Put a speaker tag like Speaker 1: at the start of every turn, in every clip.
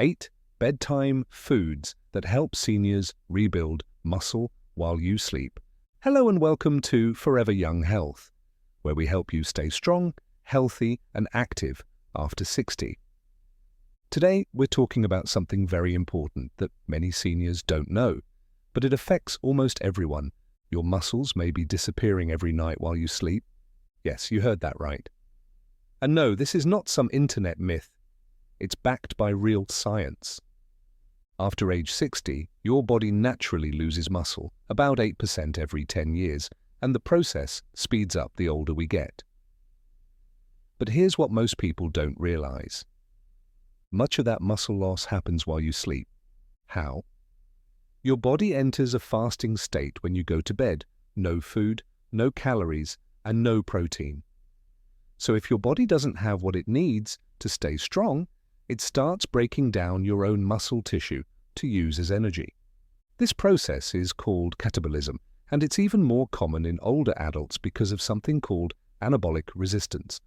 Speaker 1: 8 bedtime foods that help seniors rebuild muscle while you sleep. Hello and welcome to Forever Young Health, where we help you stay strong, healthy and active after 60. Today, we're talking about something very important that many seniors don't know, but it affects almost everyone. Your muscles may be disappearing every night while you sleep. Yes, you heard that right. And no, this is not some internet myth. It's backed by real science. After age 60, your body naturally loses muscle, about 8% every 10 years, and the process speeds up the older we get. But here's what most people don't realize. Much of that muscle loss happens while you sleep. How? Your body enters a fasting state when you go to bed. No food, no calories, and no protein. So if your body doesn't have what it needs to stay strong, it starts breaking down your own muscle tissue to use as energy. This process is called catabolism, and it's even more common in older adults because of something called anabolic resistance,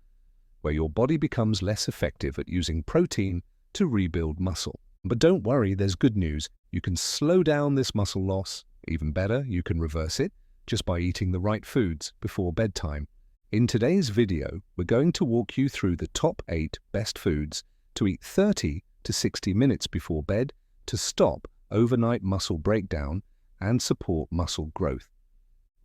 Speaker 1: where your body becomes less effective at using protein to rebuild muscle. But don't worry, there's good news. You can slow down this muscle loss. Even better, you can reverse it just by eating the right foods before bedtime. In today's video, we're going to walk you through the top 8 best foods to eat 30 to 60 minutes before bed to stop overnight muscle breakdown and support muscle growth.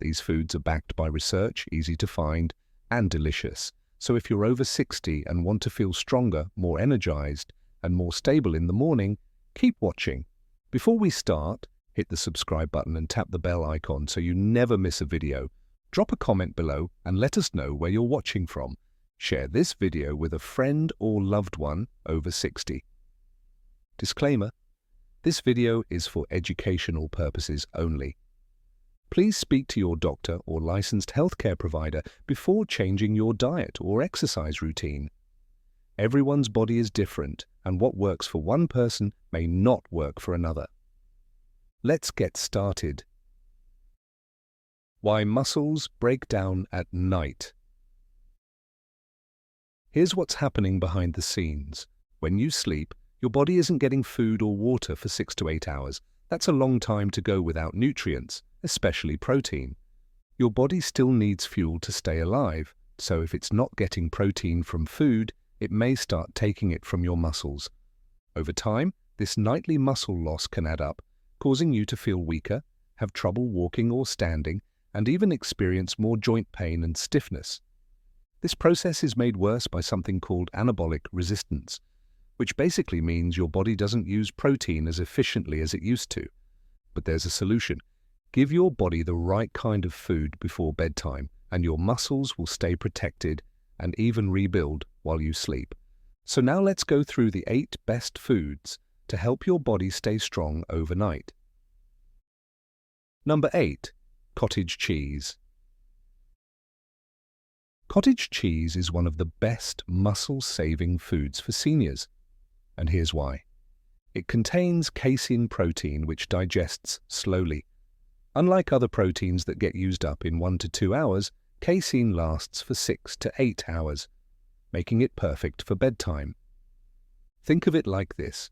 Speaker 1: These foods are backed by research, easy to find, and delicious. So if you're over 60 and want to feel stronger, more energized, and more stable in the morning, keep watching. Before we start, hit the subscribe button and tap the bell icon so you never miss a video. Drop a comment below and let us know where you're watching from. Share this video with a friend or loved one over 60. Disclaimer: this video is for educational purposes only. Please speak to your doctor or licensed healthcare provider before changing your diet or exercise routine. Everyone's body is different, and what works for one person may not work for another. Let's get started. Why muscles break down at night. Here's what's happening behind the scenes. When you sleep, your body isn't getting food or water for 6 to 8 hours. That's a long time to go without nutrients, especially protein. Your body still needs fuel to stay alive, so if it's not getting protein from food, it may start taking it from your muscles. Over time, this nightly muscle loss can add up, causing you to feel weaker, have trouble walking or standing, and even experience more joint pain and stiffness. This process is made worse by something called anabolic resistance, which basically means your body doesn't use protein as efficiently as it used to. But there's a solution. Give your body the right kind of food before bedtime, and your muscles will stay protected and even rebuild while you sleep. So now let's go through the 8 best foods to help your body stay strong overnight. Number 8. Cottage cheese. Cottage cheese is one of the best muscle-saving foods for seniors. And here's why. It contains casein protein which digests slowly. Unlike other proteins that get used up in 1 to 2 hours, casein lasts for 6 to 8 hours, making it perfect for bedtime. Think of it like this.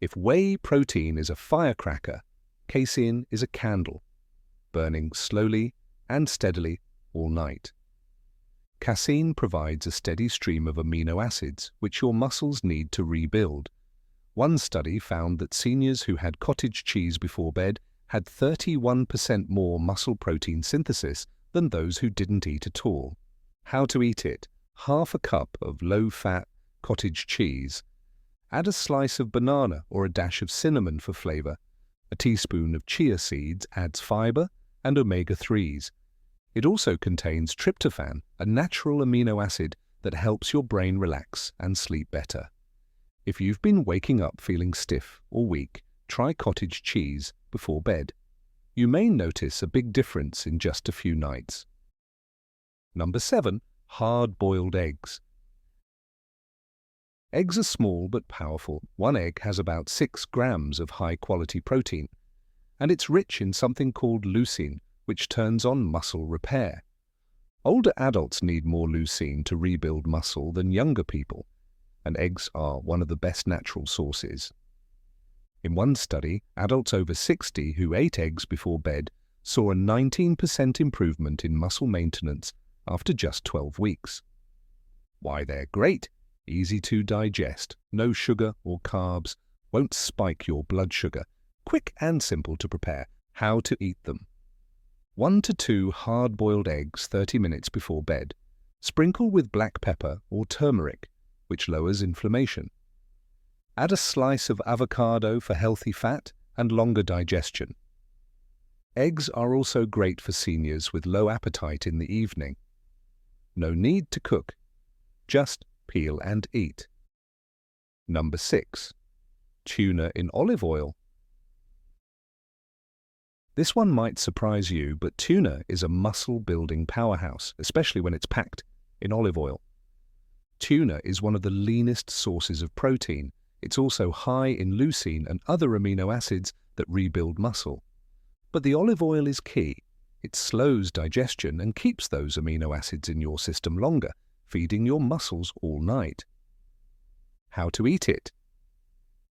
Speaker 1: If whey protein is a firecracker, casein is a candle, burning slowly and steadily all night. Casein provides a steady stream of amino acids which your muscles need to rebuild. One study found that seniors who had cottage cheese before bed had 31% more muscle protein synthesis than those who didn't eat at all. How to eat it? Half a cup of low-fat cottage cheese. Add a slice of banana or a dash of cinnamon for flavor. A teaspoon of chia seeds adds fiber and omega-3s. It also contains tryptophan, a natural amino acid that helps your brain relax and sleep better. If you've been waking up feeling stiff or weak, try cottage cheese before bed. You may notice a big difference in just a few nights. Number 7. Hard-boiled eggs. Eggs are small but powerful. One egg has about 6 grams of high-quality protein, and it's rich in something called leucine, which turns on muscle repair. Older adults need more leucine to rebuild muscle than younger people. and eggs are one of the best natural sources. In one study, adults over 60 who ate eggs before bed saw a 19% improvement in muscle maintenance after just 12 weeks. Why they're great? Easy to digest, no sugar or carbs, won't spike your blood sugar, quick and simple to prepare. How to eat them. 1 to 2 hard-boiled eggs 30 minutes before bed. Sprinkle with black pepper or turmeric, which lowers inflammation. Add a slice of avocado for healthy fat and longer digestion. Eggs are also great for seniors with low appetite in the evening. No need to cook. Just peel and eat. Number 6. Tuna in olive oil. This one might surprise you, but tuna is a muscle-building powerhouse, especially when it's packed in olive oil. Tuna is one of the leanest sources of protein. It's also high in leucine and other amino acids that rebuild muscle. But the olive oil is key. It slows digestion and keeps those amino acids in your system longer, feeding your muscles all night. How to eat it?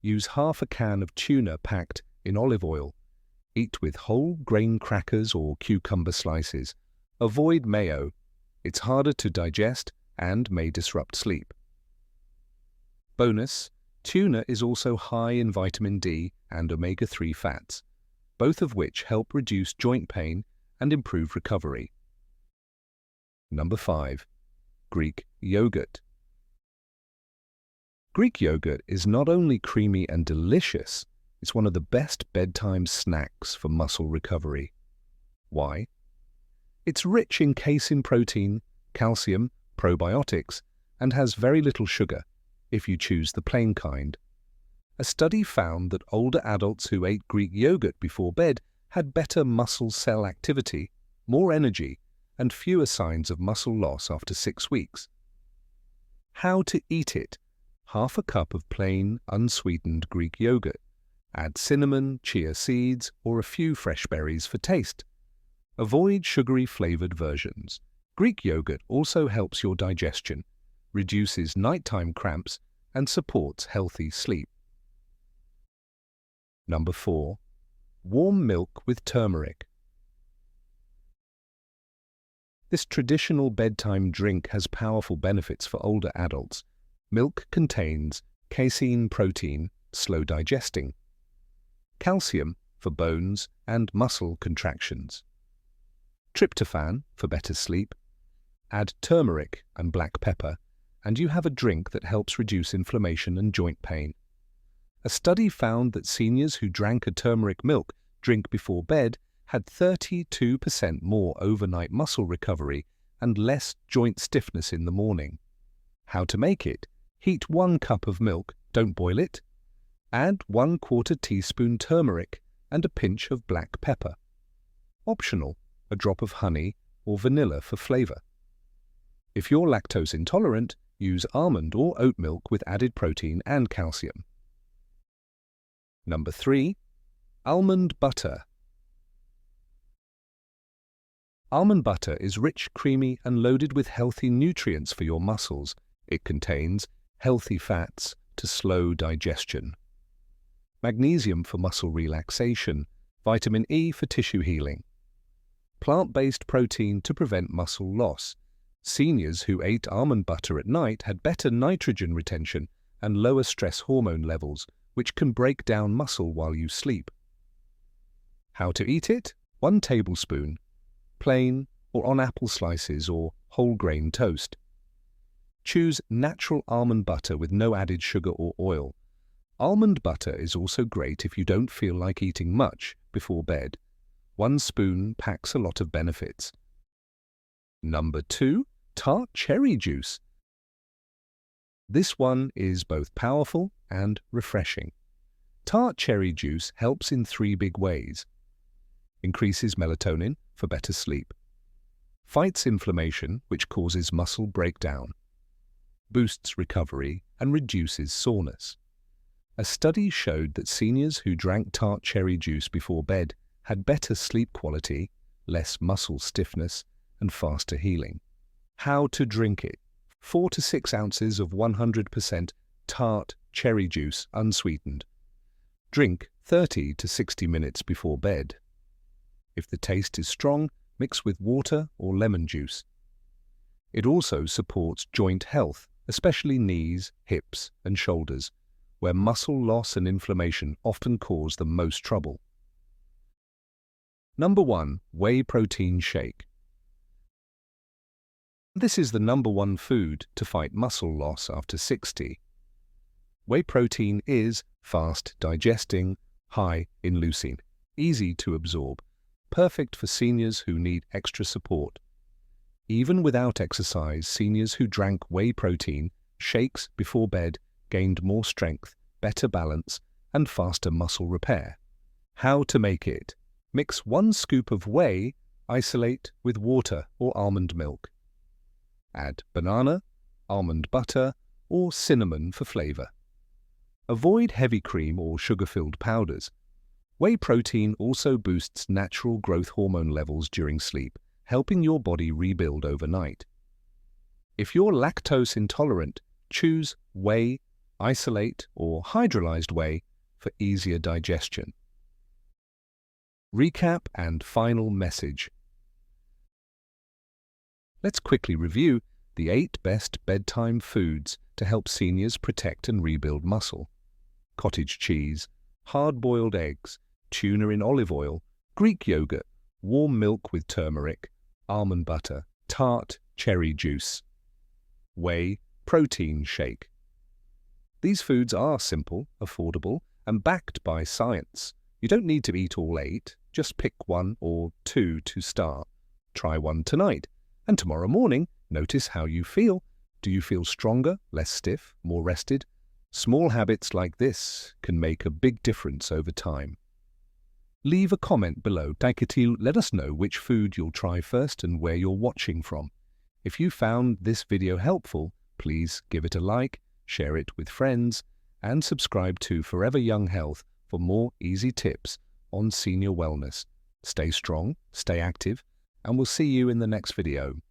Speaker 1: Use half a can of tuna packed in olive oil. Eat with whole grain crackers or cucumber slices. Avoid mayo. It's harder to digest and may disrupt sleep. Bonus: tuna is also high in vitamin D and omega-3 fats, both of which help reduce joint pain and improve recovery. Number 5. Greek yogurt. Greek yogurt is not only creamy and delicious, it's one of the best bedtime snacks for muscle recovery. Why? It's rich in casein protein, calcium, probiotics, and has very little sugar, if you choose the plain kind. A study found that older adults who ate Greek yogurt before bed had better muscle cell activity, more energy, and fewer signs of muscle loss after 6 weeks. How to eat it? Half a cup of plain, unsweetened Greek yogurt. Add cinnamon, chia seeds, or a few fresh berries for taste. Avoid sugary-flavored versions. Greek yogurt also helps your digestion, reduces nighttime cramps, and supports healthy sleep. Number 4. Warm milk with turmeric. This traditional bedtime drink has powerful benefits for older adults. Milk contains casein protein, slow digesting, calcium for bones and muscle contractions, tryptophan for better sleep. Add turmeric and black pepper, and you have a drink that helps reduce inflammation and joint pain. A study found that seniors who drank a turmeric milk drink before bed had 32% more overnight muscle recovery and less joint stiffness in the morning. How to make it? Heat 1 cup of milk, don't boil it. Add 1/4 teaspoon turmeric and a pinch of black pepper. Optional, a drop of honey or vanilla for flavor. If you're lactose intolerant, use almond or oat milk with added protein and calcium. Number 3. Almond butter. Almond butter is rich, creamy, and loaded with healthy nutrients for your muscles. It contains healthy fats to slow digestion, magnesium for muscle relaxation, vitamin E for tissue healing, plant-based protein to prevent muscle loss. Seniors who ate almond butter at night had better nitrogen retention and lower stress hormone levels, which can break down muscle while you sleep. How to eat it? 1 tablespoon, plain or on apple slices or whole grain toast. Choose natural almond butter with no added sugar or oil. Almond butter is also great if you don't feel like eating much before bed. 1 spoon packs a lot of benefits. Number 2. Tart cherry juice. This one is both powerful and refreshing. Tart cherry juice helps in 3 big ways. Increases melatonin for better sleep. Fights inflammation, which causes muscle breakdown. Boosts recovery and reduces soreness. A study showed that seniors who drank tart cherry juice before bed had better sleep quality, less muscle stiffness, and faster healing. How to drink it? 4 to 6 ounces of 100% Tart cherry juice unsweetened. Drink 30 to 60 minutes before bed. If the taste is strong, mix with water or lemon juice. It also supports joint health, especially knees, hips, and shoulders, where muscle loss and inflammation often cause the most trouble. Number 1. Whey protein shake. This is the number 1 food to fight muscle loss after 60. Whey protein is fast digesting, high in leucine, easy to absorb, perfect for seniors who need extra support. Even without exercise, seniors who drank whey protein shakes before bed gained more strength, better balance, and faster muscle repair. How to make it? Mix 1 scoop of whey isolate with water or almond milk. Add banana, almond butter, or cinnamon for flavor. Avoid heavy cream or sugar-filled powders. Whey protein also boosts natural growth hormone levels during sleep, helping your body rebuild overnight. If you're lactose intolerant, choose whey, isolate, or hydrolyzed whey for easier digestion. Recap and final message. Let's quickly review the 8 best bedtime foods to help seniors protect and rebuild muscle. Cottage cheese, hard-boiled eggs, tuna in olive oil, Greek yogurt, warm milk with turmeric, almond butter, Tart cherry juice, whey protein shake. These foods are simple, affordable, and backed by science. You don't need to eat all 8, just pick 1 or 2 to start. Try one tonight, and tomorrow morning, notice how you feel. Do you feel stronger, less stiff, more rested? Small habits like this can make a big difference over time. Leave a comment below. Let us know which food you'll try first and where you're watching from. If you found this video helpful, please give it a like, share it with friends, and subscribe to Forever Young Health for more easy tips on senior wellness. Stay strong, stay active, and we'll see you in the next video.